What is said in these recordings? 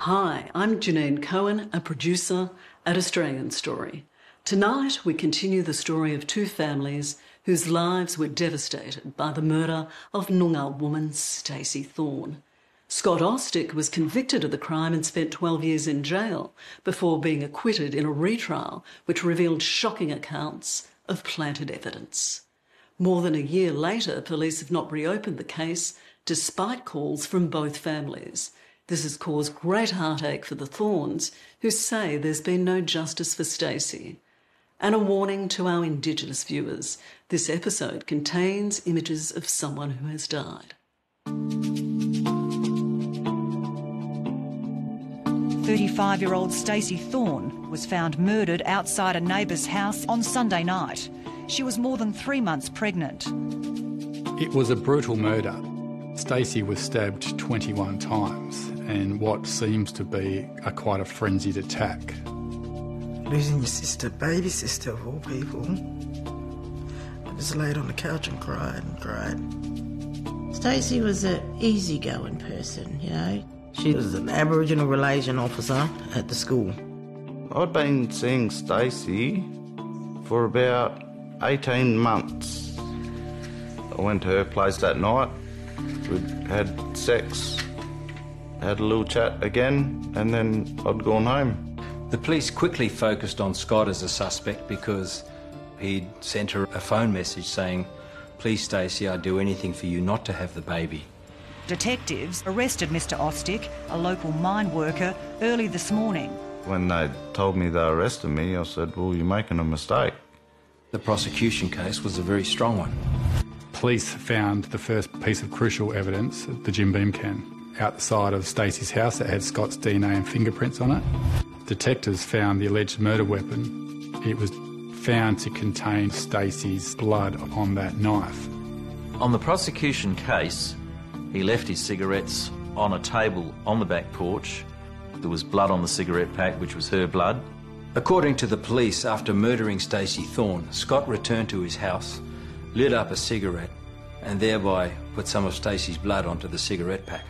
Hi, I'm Janine Cohen, a producer at Australian Story. Tonight we continue the story of two families whose lives were devastated by the murder of Noongar woman Stacey Thorne. Scott Ostick was convicted of the crime and spent 12 years in jail before being acquitted in a retrial which revealed shocking accounts of planted evidence. More than a year later, police have not reopened the case despite calls from both families. This has caused great heartache for the Thornes, who say there's been no justice for Stacey. And a warning to our Indigenous viewers, this episode contains images of someone who has died. 35-year-old Stacey Thorne was found murdered outside a neighbour's house on Sunday night. She was more than 3 months pregnant. It was a brutal murder. Stacey was stabbed 21 times in what seems to be quite a frenzied attack. Losing your sister, baby sister of all people. I just laid on the couch and cried and cried. Stacey was an easygoing person, you know. She was an Aboriginal relation officer at the school. I'd been seeing Stacey for about 18 months. I went to her place that night. We'd had sex, had a little chat again, and then I'd gone home. The police quickly focused on Scott as a suspect because he'd sent her a phone message saying, "Please, Stacey, I'd do anything for you not to have the baby." Detectives arrested Mr Ostick, a local mine worker, early this morning. When they told me they arrested me, I said, well, you're making a mistake. The prosecution case was a very strong one. Police found the first piece of crucial evidence, the Jim Beam can, outside of Stacey's house that had Scott's DNA and fingerprints on it. Detectives found the alleged murder weapon. It was found to contain Stacey's blood on that knife. On the prosecution case, he left his cigarettes on a table on the back porch. There was blood on the cigarette pack, which was her blood. According to the police, after murdering Stacey Thorne, Scott returned to his house, lit up a cigarette, and thereby put some of Stacey's blood onto the cigarette packet.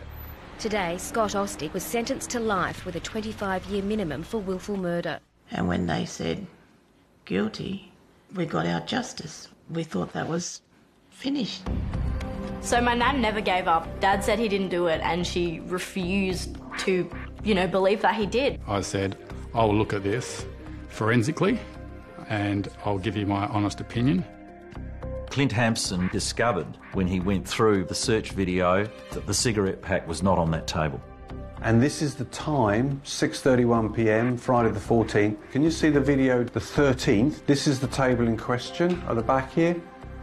Today, Scott Ostick was sentenced to life with a 25-year minimum for willful murder. And when they said guilty, we got our justice. We thought that was finished. So my nan never gave up. Dad said he didn't do it and she refused to, believe that he did. I said, I'll look at this forensically and I'll give you my honest opinion. Clint Hampson discovered when he went through the search video that the cigarette pack was not on that table. And this is the time, 6:31 p.m, Friday the 14th. Can you see the video, the 13th? This is the table in question at the back here.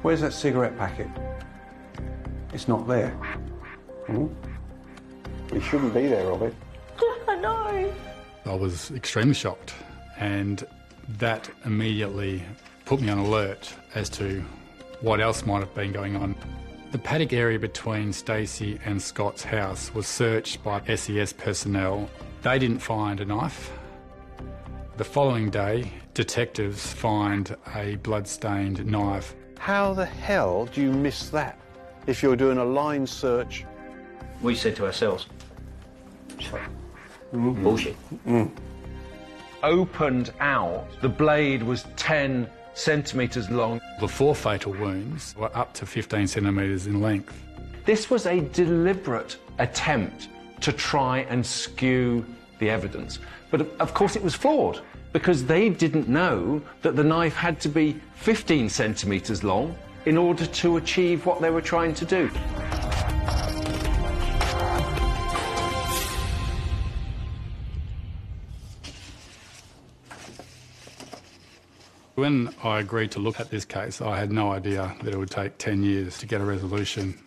Where's that cigarette packet? It's not there. It shouldn't be there, Robert. I know. I was extremely shocked, and that immediately put me on alert as to what else might have been going on. The paddock area between Stacey and Scott's house was searched by SES personnel. They didn't find a knife. The following day, detectives find a blood-stained knife. How the hell do you miss that if you're doing a line search? We said to ourselves, bullshit. Opened out, the blade was 10 centimetres long. The 4 fatal wounds were up to 15 centimetres in length. This was a deliberate attempt to try and skew the evidence. But of course it was flawed, because they didn't know that the knife had to be 15 centimetres long in order to achieve what they were trying to do. When I agreed to look at this case, I had no idea that it would take 10 years to get a resolution.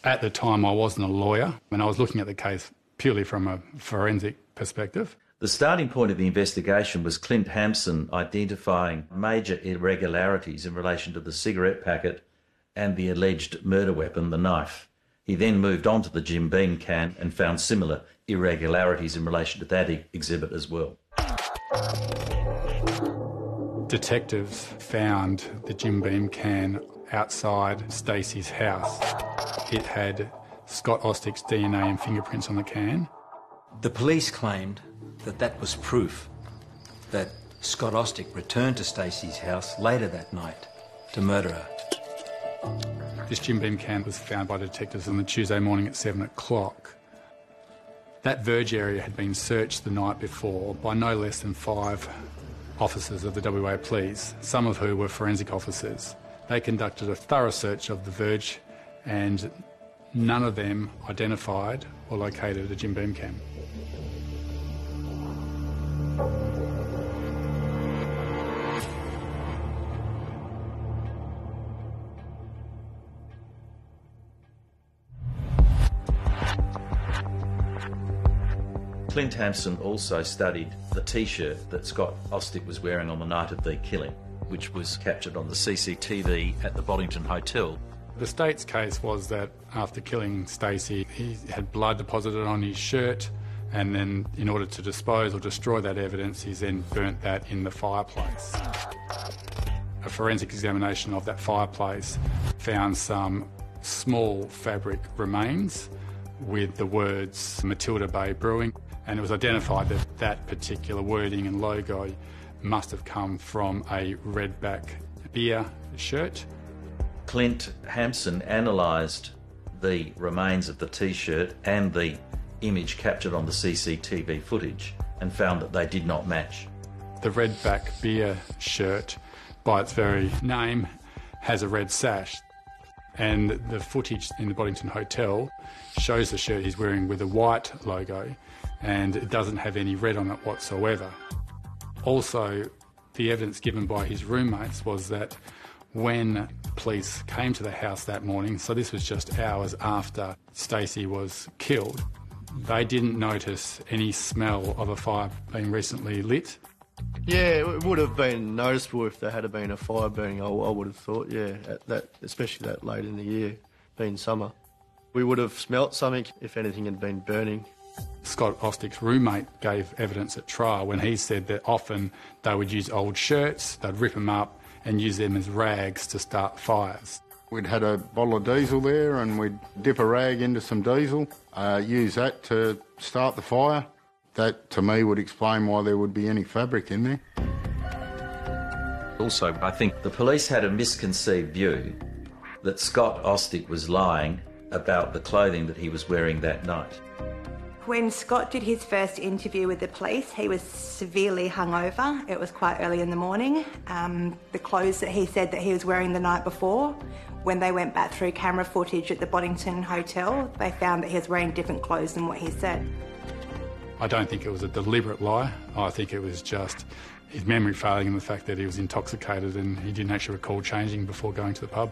At the time, I wasn't a lawyer, and I was looking at the case purely from a forensic perspective. The starting point of the investigation was Clint Hampson identifying major irregularities in relation to the cigarette packet and the alleged murder weapon, the knife. He then moved on to the Jim Beam can and found similar irregularities in relation to that exhibit as well. Detectives found the Jim Beam can outside Stacey's house. It had Scott Ostick's DNA and fingerprints on the can. The police claimed that that was proof that Scott Ostick returned to Stacey's house later that night to murder her. This Jim Beam cam was found by detectives on the Tuesday morning at 7 o'clock. That verge area had been searched the night before by no less than 5 officers of the WA Police, some of who were forensic officers. They conducted a thorough search of the verge and none of them identified or located a Jim Beam cam. Clint Hampson also studied the T-shirt that Scott Ostick was wearing on the night of the killing, which was captured on the CCTV at the Boddington Hotel. The state's case was that after killing Stacey, he had blood deposited on his shirt, and then in order to dispose or destroy that evidence, he's then burnt that in the fireplace. A forensic examination of that fireplace found some small fabric remains with the words Matilda Bay Brewing, and it was identified that that particular wording and logo must have come from a Redback beer shirt. Clint Hampson analysed the remains of the T-shirt and the image captured on the CCTV footage and found that they did not match. The Redback beer shirt, by its very name, has a red sash, and the footage in the Boddington Hotel shows the shirt he's wearing with a white logo, and it doesn't have any red on it whatsoever. Also, the evidence given by his roommates was that when police came to the house that morning, so this was just hours after Stacey was killed, they didn't notice any smell of a fire being recently lit. Yeah, it would have been noticeable if there had been a fire burning, I would have thought, yeah, especially that late in the year, being summer. We would have smelt something if anything had been burning. Scott Ostick's roommate gave evidence at trial when he said that often they would use old shirts, they'd rip them up and use them as rags to start fires. We'd had a bottle of diesel there and we'd dip a rag into some diesel, use that to start the fire. That, to me, would explain why there would be any fabric in there. Also, I think the police had a misconceived view that Scott Ostick was lying about the clothing that he was wearing that night. When Scott did his first interview with the police, he was severely hungover. It was quite early in the morning. The clothes that he said that he was wearing the night before, when they went back through camera footage at the Boddington Hotel, they found that he was wearing different clothes than what he said. I don't think it was a deliberate lie. I think it was just his memory failing and the fact that he was intoxicated and he didn't actually recall changing before going to the pub.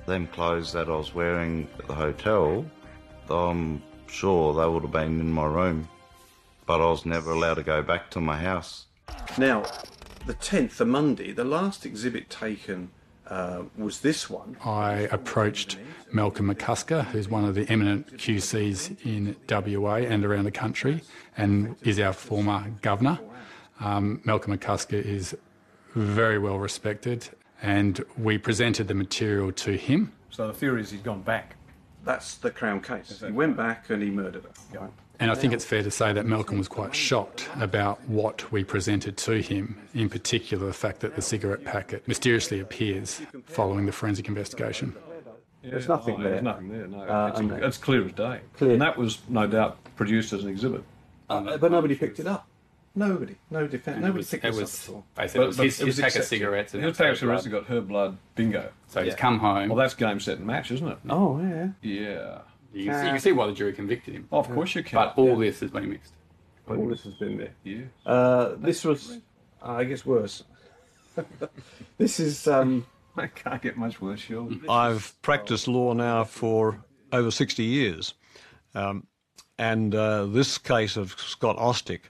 Them clothes that I was wearing at the hotel, I'm sure they would have been in my room, but I was never allowed to go back to my house. Now, the 10th, the Monday, the last exhibit taken was this one. I approached Malcolm McCusker, who's one of the eminent QCs in WA and around the country, and is our former governor. Malcolm McCusker is very well respected, and we presented the material to him. So the theory is he's gone back. That's the Crown case. He went back and he murdered her. Yeah. And I think it's fair to say that Malcolm was quite shocked about what we presented to him, in particular the fact that the cigarette packet mysteriously appears following the forensic investigation. Yeah, there's nothing there. There's nothing there, no. It's clear as day. Clear. And that was, no doubt, produced as an exhibit. But nobody picked it up. Nobody picked this up at all. Basically, his pack of cigarettes. His pack of cigarettes have got her blood, bingo. So he's come home. Well, that's game, set and match, isn't it? Oh, yeah. Yeah. You can see why the jury convicted him. Of course you can. But all this has been mixed. All this has been there. Yeah. This was, I guess, worse. This is... I can't get much worse, surely. I've practiced law now for over 60 years. And this case of Scott Ostick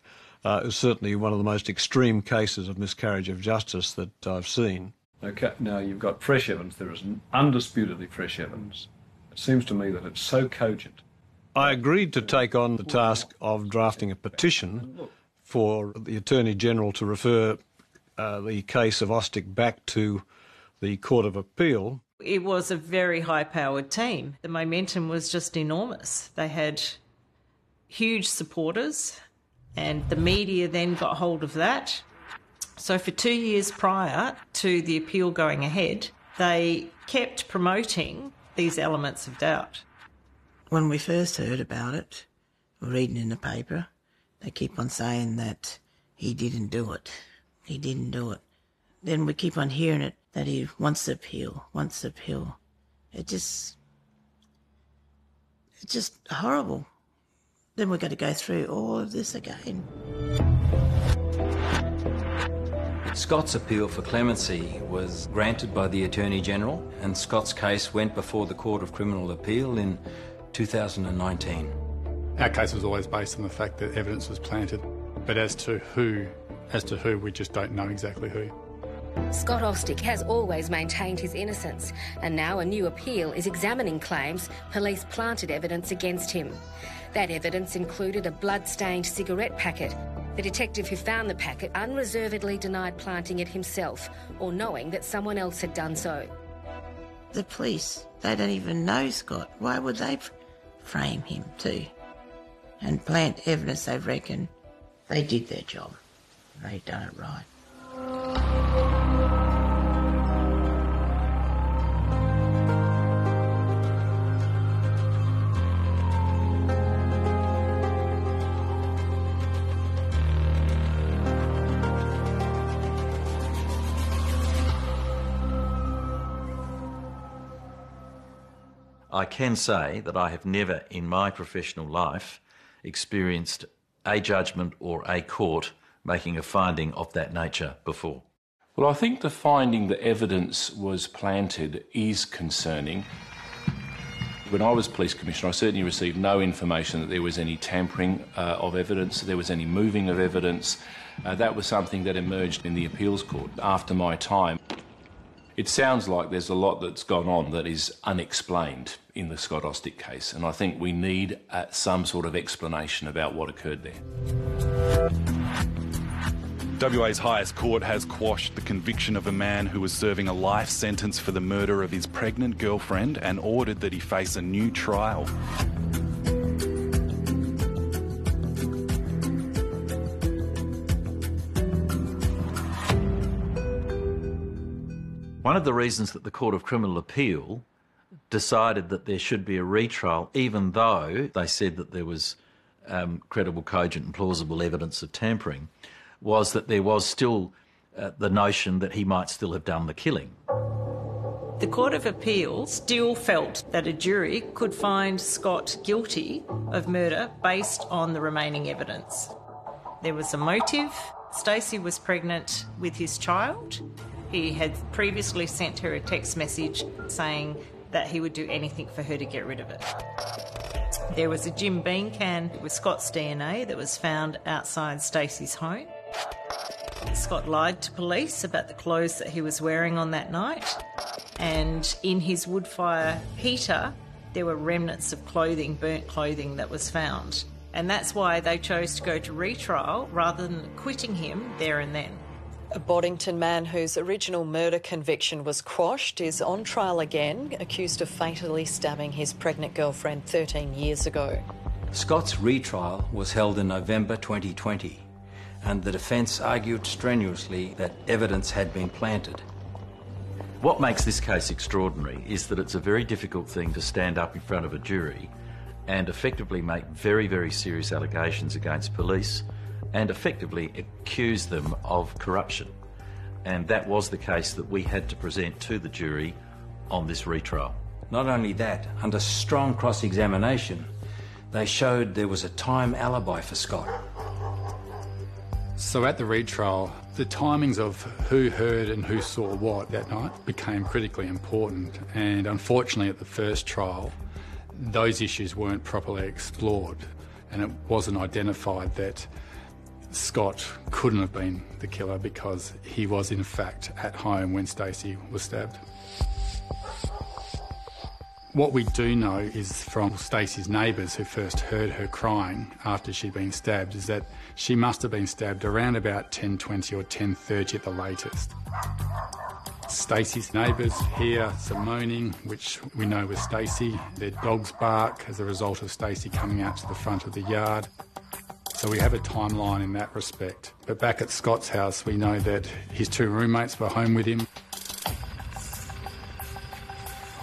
is certainly one of the most extreme cases of miscarriage of justice that I've seen. Okay, now you've got fresh evidence. There is undisputedly fresh evidence. It seems to me that it's so cogent. I agreed to take on the task of drafting a petition for the Attorney-General to refer the case of Ostick back to the Court of Appeal. It was a very high-powered team. The momentum was just enormous. They had huge supporters, and the media then got hold of that. So for 2 years prior to the appeal going ahead, they kept promoting these elements of doubt. When we first heard about it, reading in the paper, they keep on saying that he didn't do it. He didn't do it. Then we keep on hearing it, that he wants to appeal, wants to appeal. It's just horrible. Then we've got to go through all of this again. Scott's appeal for clemency was granted by the Attorney-General, and Scott's case went before the Court of Criminal Appeal in 2019. Our case was always based on the fact that evidence was planted, but as to who, we just don't know exactly who. Scott Ostick has always maintained his innocence, and now a new appeal is examining claims police planted evidence against him. That evidence included a blood-stained cigarette packet. The detective who found the packet unreservedly denied planting it himself or knowing that someone else had done so. The police, they don't even know Scott. Why would they frame him too? And plant evidence they reckon they did their job. They done it right. I can say that I have never in my professional life experienced a judgment or a court making a finding of that nature before. Well, I think the finding that evidence was planted is concerning. When I was Police Commissioner, I certainly received no information that there was any tampering of evidence, that there was any moving of evidence. That was something that emerged in the appeals court after my time. It sounds like there's a lot that's gone on that is unexplained in the Scott Ostick case, and I think we need some sort of explanation about what occurred there. WA's highest court has quashed the conviction of a man who was serving a life sentence for the murder of his pregnant girlfriend and ordered that he face a new trial. One of the reasons that the Court of Criminal Appeal decided that there should be a retrial, even though they said that there was credible, cogent and plausible evidence of tampering, was that there was still the notion that he might still have done the killing. The Court of Appeal still felt that a jury could find Scott guilty of murder based on the remaining evidence. There was a motive. Stacey was pregnant with his child. He had previously sent her a text message saying that he would do anything for her to get rid of it. There was a Jim Beam can with Scott's DNA that was found outside Stacey's home. Scott lied to police about the clothes that he was wearing on that night, and in his wood fire heater there were remnants of clothing, burnt clothing, that was found. And that's why they chose to go to retrial rather than acquitting him there and then. A Boddington man whose original murder conviction was quashed is on trial again, accused of fatally stabbing his pregnant girlfriend 13 years ago. Scott's retrial was held in November 2020, and the defence argued strenuously that evidence had been planted. What makes this case extraordinary is that it's a very difficult thing to stand up in front of a jury and effectively make very, very serious allegations against police and effectively accuse them of corruption. And that was the case that we had to present to the jury on this retrial. Not only that, under strong cross-examination, they showed there was a time alibi for Scott. So at the retrial, the timings of who heard and who saw what that night became critically important, and unfortunately at the first trial, those issues weren't properly explored, and it wasn't identified that Scott couldn't have been the killer because he was in fact at home when Stacey was stabbed. What we do know is from Stacey's neighbours who first heard her crying after she'd been stabbed is that she must have been stabbed around about 10:20 or 10:30 at the latest. Stacey's neighbours hear some moaning, which we know was Stacey. Their dogs bark as a result of Stacey coming out to the front of the yard. So we have a timeline in that respect. But back at Scott's house, we know that his two roommates were home with him.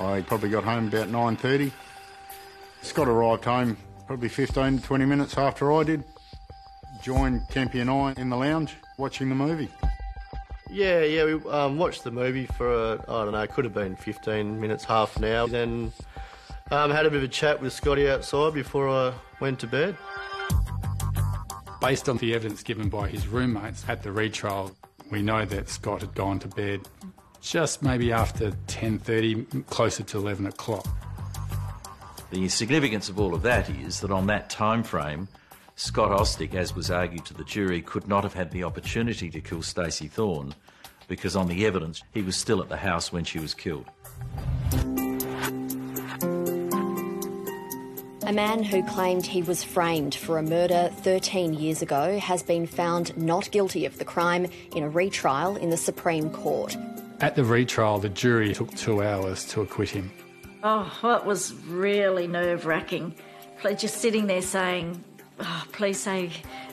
I probably got home about 9:30. Scott arrived home probably 15 to 20 minutes after I did. Joined Kempy and I in the lounge watching the movie. Yeah, we watched the movie for, I don't know, it could have been 15 minutes, half an hour. Then had a bit of a chat with Scotty outside before I went to bed. Based on the evidence given by his roommates at the retrial, we know that Scott had gone to bed just maybe after 10:30, closer to 11 o'clock. The significance of all of that is that on that time frame, Scott Ostick, as was argued to the jury, could not have had the opportunity to kill Stacey Thorne because on the evidence he was still at the house when she was killed. A man who claimed he was framed for a murder 13 years ago has been found not guilty of the crime in a retrial in the Supreme Court. At the retrial, the jury took 2 hours to acquit him. Oh, it was really nerve-wracking. Just sitting there saying, oh, please say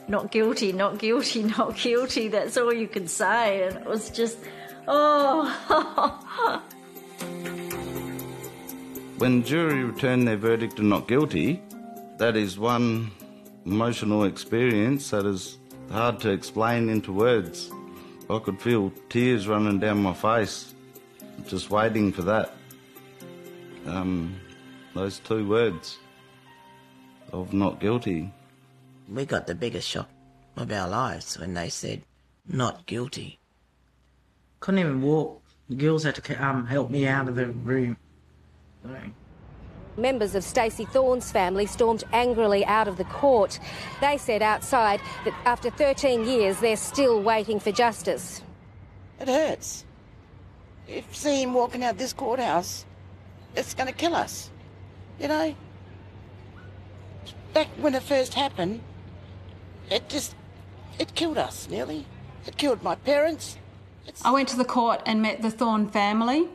not guilty, not guilty, not guilty. That's all you could say. And it was just, oh. When jury returned their verdict of not guilty, that is one emotional experience that is hard to explain into words. I could feel tears running down my face, just waiting for that. Those 2 words of not guilty. We got the biggest shock of our lives when they said, not guilty. Couldn't even walk. The girls had to help me out of the room. Sorry. Members of Stacey Thorne's family stormed angrily out of the court. They said outside that after 13 years they're still waiting for justice. It hurts. If you see him walking out this courthouse, it's going to kill us, you know? Back when it first happened, it killed us, nearly. It killed my parents. I went to the court and met the Thorne family,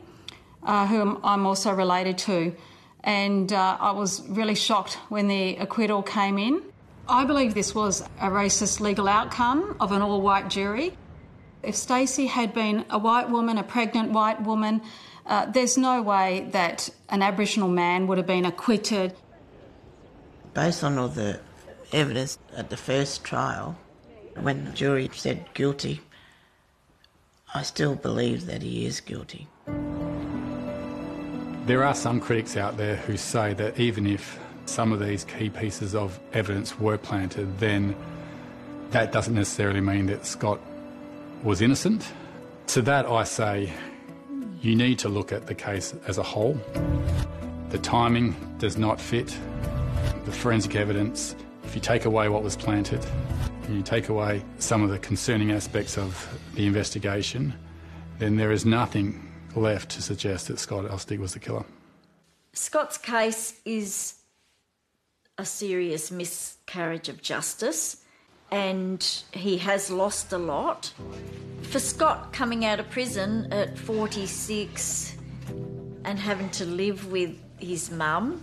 whom I'm also related to, and I was really shocked when the acquittal came in. I believe this was a racist legal outcome of an all-white jury. If Stacey had been a white woman, a pregnant white woman, there's no way that an Aboriginal man would have been acquitted. Based on all the evidence at the first trial, when the jury said guilty, I still believe that he is guilty. There are some critics out there who say that even if some of these key pieces of evidence were planted, then that doesn't necessarily mean that Scott was innocent. To that I say, you need to look at the case as a whole. The timing does not fit. The forensic evidence, if you take away what was planted, and you take away some of the concerning aspects of the investigation, then there is nothing left to suggest that Scott Ostick was the killer. Scott's case is a serious miscarriage of justice, and he has lost a lot. For Scott coming out of prison at 46 and having to live with his mum,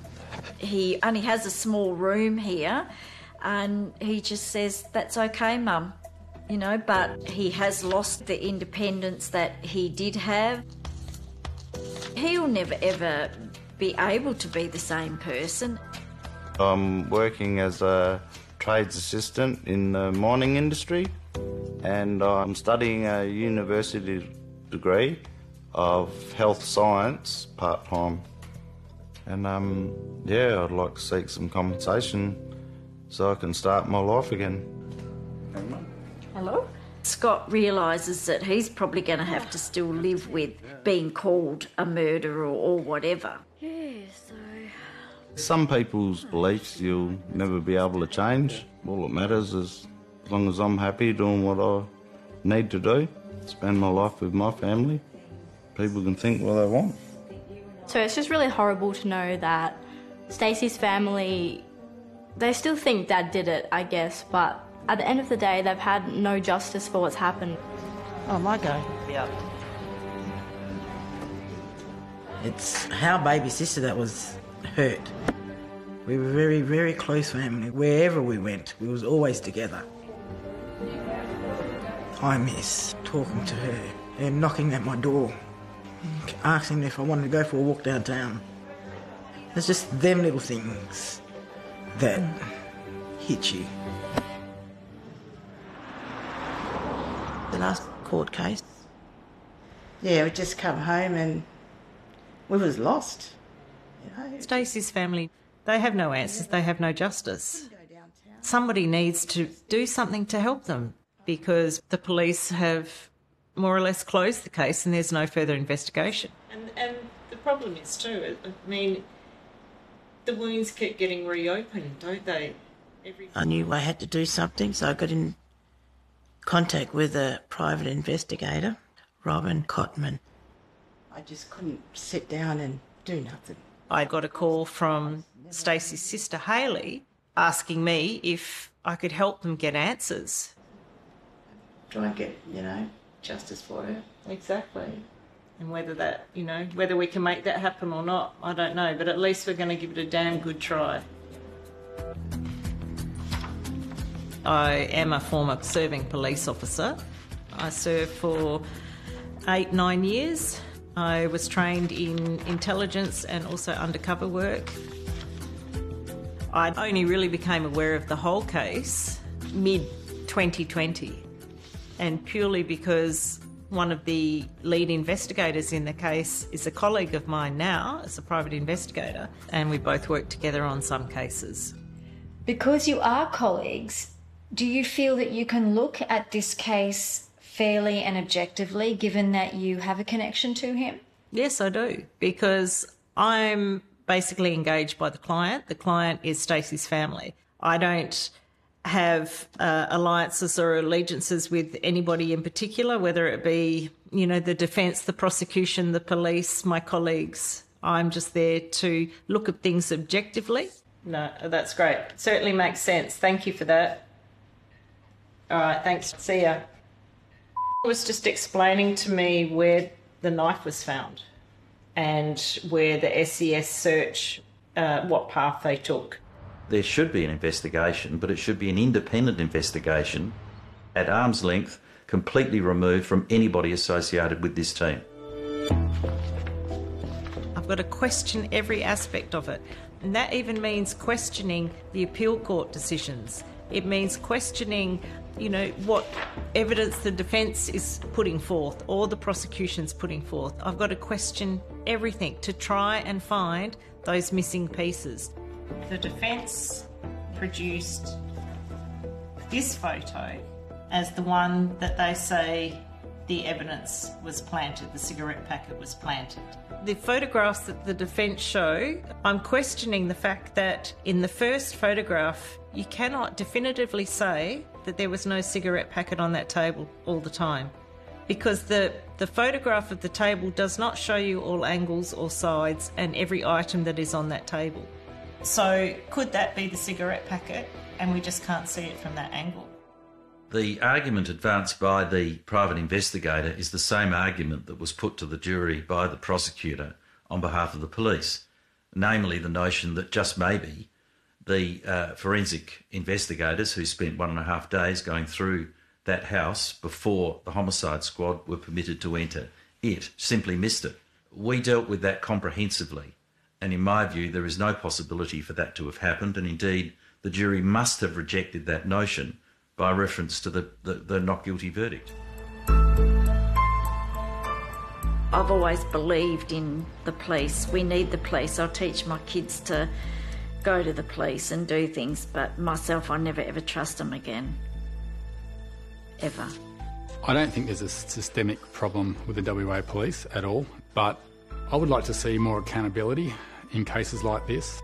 he only has a small room here, and he just says, that's okay, Mum, you know, but he has lost the independence that he did have. He'll never ever be able to be the same person. I'm working as a trades assistant in the mining industry, and I'm studying a university degree of health science part-time. And yeah, I'd like to seek some compensation so I can start my life again. Hello? Scott realises that he's probably going to have to still live with being called a murderer or whatever. Yeah, so... Some people's beliefs you'll never be able to change. All that matters is as long as I'm happy doing what I need to do, spend my life with my family, people can think what they want. So it's just really horrible to know that Stacey's family, they still think Dad did it, I guess, but at the end of the day, they've had no justice for what's happened. Oh, my go. Yeah. It's our baby sister that was hurt. We were very, very close family. Wherever we went, we was always together. I miss talking to her and knocking at my door, asking if I wanted to go for a walk downtown. It's just them little things that hit you. The last court case, yeah, we just come home and we was lost. Stacey's family, they have no answers, they have no justice. Somebody needs to do something to help them because the police have more or less closed the case and there's no further investigation. And the problem is too, I mean, the wounds keep getting reopened, don't they? I knew I had to do something, so I got in contact with a private investigator, Robin Cotman. I just couldn't sit down and do nothing. I got a call from Stacey's sister Hayley asking me if I could help them get answers. Try and get, justice for her. Exactly. And whether that, whether we can make that happen or not, I don't know, but at least we're going to give it a damn good try. I am a former serving police officer. I served for 8-9 years. I was trained in intelligence and also undercover work. I only really became aware of the whole case mid-2020, and purely because one of the lead investigators in the case is a colleague of mine now, as a private investigator, and we both work together on some cases. Because you are colleagues, do you feel that you can look at this case fairly and objectively, given that you have a connection to him? Yes, I do, because I'm basically engaged by the client. The client is Stacey's family. I don't have alliances or allegiances with anybody in particular, whether it be, the defence, the prosecution, the police, my colleagues. I'm just there to look at things objectively. No, that's great. Certainly makes sense. Thank you for that. All right, thanks. See ya. He was just explaining to me where the knife was found and where the SES search, what path they took. There should be an investigation, but it should be an independent investigation at arm's length, completely removed from anybody associated with this team. I've got to question every aspect of it, and that even means questioning the appeal court decisions. It means questioning, what evidence the defence is putting forth or the prosecution's putting forth. I've got to question everything to try and find those missing pieces. The defence produced this photo as the one that they say the evidence was planted, the cigarette packet was planted. The photographs that the defence show, I'm questioning the fact that in the first photograph, you cannot definitively say that there was no cigarette packet on that table all the time, because the photograph of the table does not show you all angles or sides and every item that is on that table. So could that be the cigarette packet and we just can't see it from that angle? The argument advanced by the private investigator is the same argument that was put to the jury by the prosecutor on behalf of the police, namely the notion that just maybe the forensic investigators who spent 1.5 days going through that house before the homicide squad were permitted to enter it simply missed it. We dealt with that comprehensively, and in my view there is no possibility for that to have happened, and indeed the jury must have rejected that notion by reference to the not guilty verdict. I've always believed in the police. We need the police. I'll teach my kids to go to the police and do things, but myself, I never ever trust them again. Ever. I don't think there's a systemic problem with the WA police at all, but I would like to see more accountability in cases like this.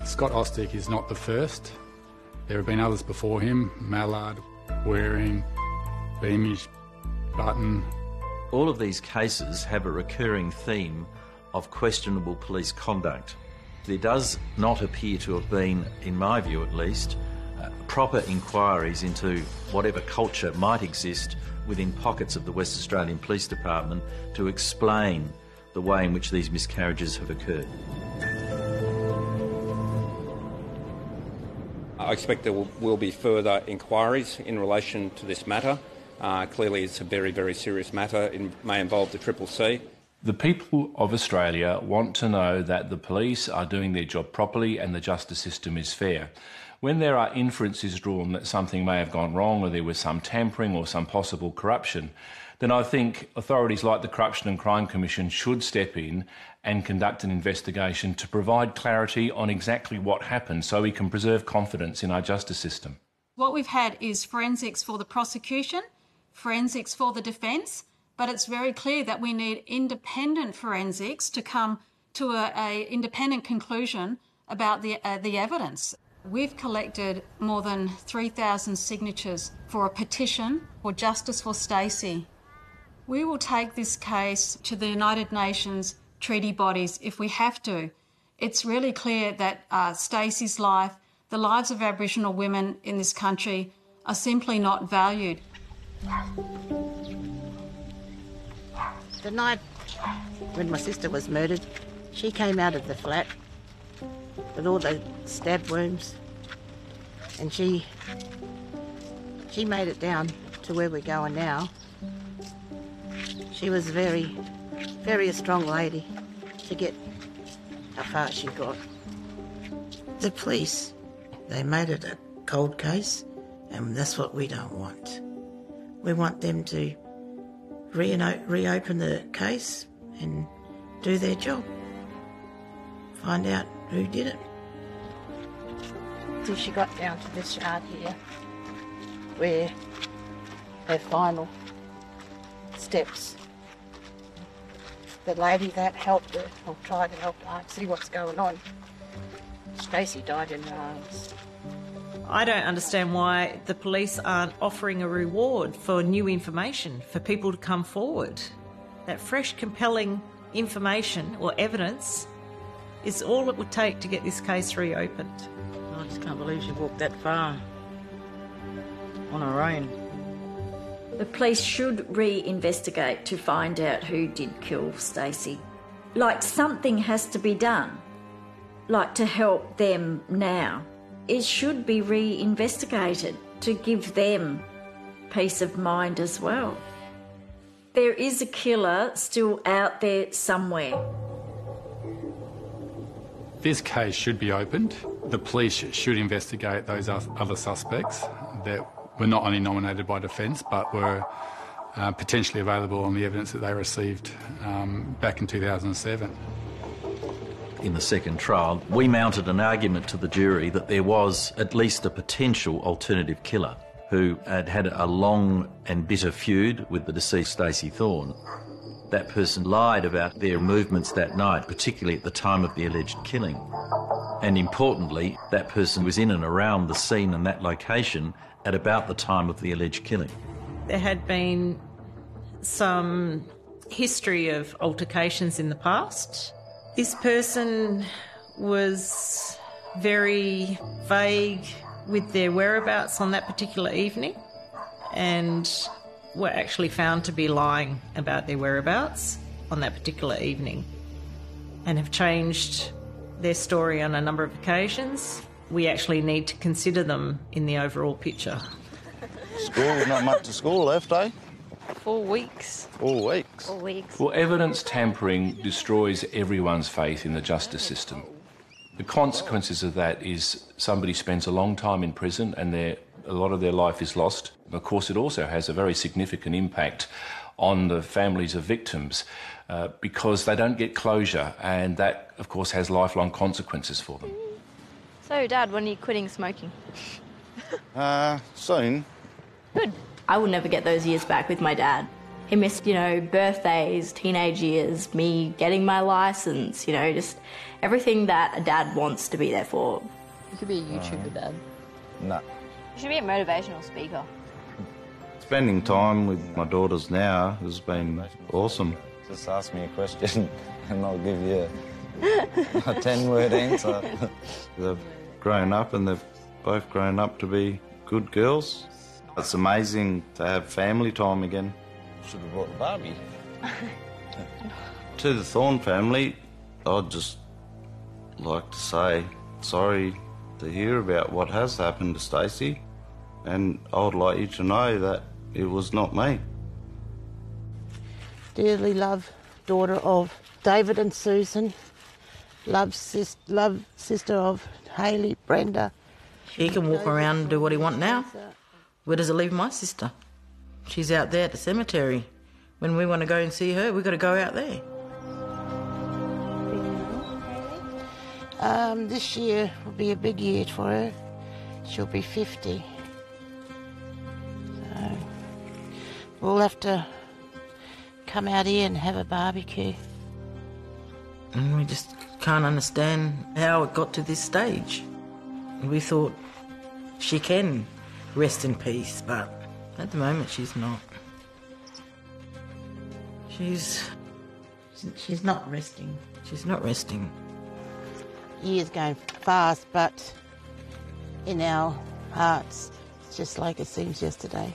Scott Ostick is not the first. There have been others before him: Mallard, Waring, Beamish, Button. All of these cases have a recurring theme of questionable police conduct. There does not appear to have been, in my view at least, proper inquiries into whatever culture might exist within pockets of the West Australian Police Department to explain the way in which these miscarriages have occurred. I expect there will be further inquiries in relation to this matter. Clearly it's a very, very serious matter. It may involve the CCC. The people of Australia want to know that the police are doing their job properly and the justice system is fair. When there are inferences drawn that something may have gone wrong or there was some tampering or some possible corruption, then I think authorities like the Corruption and Crime Commission should step in and conduct an investigation to provide clarity on exactly what happened so we can preserve confidence in our justice system. What we've had is forensics for the prosecution, forensics for the defence, but it's very clear that we need independent forensics to come to an independent conclusion about the evidence. We've collected more than 3,000 signatures for a petition for justice for Stacey. We will take this case to the United Nations treaty bodies if we have to. It's really clear that Stacey's life, the lives of Aboriginal women in this country, are simply not valued. The night when my sister was murdered, she came out of the flat with all the stab wounds, and she made it down to where we're going now. She was very a strong lady to get how far she got. The police, they made it a cold case, and that's what we don't want. We want them to reopen the case and do their job. Find out who did it. So she got down to this yard here, where her final steps. The lady that helped her, or tried to help her, see what's going on. Stacey died in her arms. I don't understand why the police aren't offering a reward for new information, for people to come forward. That fresh, compelling information or evidence is all it would take to get this case reopened. I just can't believe she walked that far on her own. The police should re-investigate to find out who did kill Stacey. Like, something has to be done, like to help them now. It should be re-investigated to give them peace of mind as well. There is a killer still out there somewhere. This case should be opened. The police should investigate those other suspects that were not only nominated by defence but were potentially available on the evidence that they received back in 2007. In the second trial, we mounted an argument to the jury that there was at least a potential alternative killer who had had a long and bitter feud with the deceased Stacey Thorne. That person lied about their movements that night, particularly at the time of the alleged killing. And importantly, that person was in and around the scene and that location at about the time of the alleged killing. There had been some history of altercations in the past. This person was very vague with their whereabouts on that particular evening and were actually found to be lying about their whereabouts on that particular evening and have changed their story on a number of occasions. We actually need to consider them in the overall picture. School, not much of school left, eh? 4 weeks. 4 weeks. 4 weeks. Well, evidence tampering destroys everyone's faith in the justice system. The consequences of that is somebody spends a long time in prison and a lot of their life is lost. Of course, it also has a very significant impact on the families of victims because they don't get closure, and that, of course, has lifelong consequences for them. So, Dad, when are you quitting smoking? Soon. Good. I will never get those years back with my dad. He missed, birthdays, teenage years, me getting my licence, just everything that a dad wants to be there for. You could be a YouTuber, Dad. No. You should be a motivational speaker. Spending time with my daughters now has been awesome. Just ask me a question and I'll give you a 10-word answer. They've grown up and they've both grown up to be good girls. It's amazing to have family time again. Should have brought the Barbie. To the Thorne family, I'd just like to say sorry to hear about what has happened to Stacey, and I would like you to know that it was not me. Dearly loved daughter of David and Susan, love sister of Hayley, Brenda. He can walk around and do what he wants now. Where does it leave my sister? She's out there at the cemetery. When we want to go and see her, we've got to go out there. This year will be a big year for her. She'll be 50. So we'll have to come out here and have a barbecue. And we just can't understand how it got to this stage. We thought she can rest in peace, but at the moment she's not. She's not resting. She's not resting. Years going fast, but in our hearts, it's just like it seems yesterday.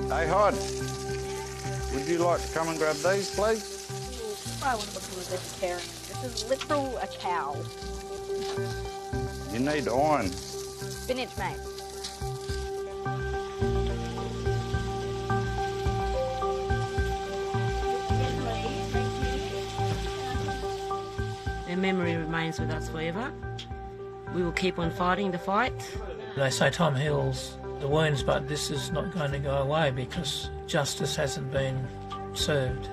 Hey, Hod, would you like to come and grab these, please? I want to look at a vegetarian. This is literal a cow. You need iron. Spinach, mate. Their memory remains with us forever. We will keep on fighting the fight. They say time heals the wounds, but this is not going to go away because justice hasn't been served.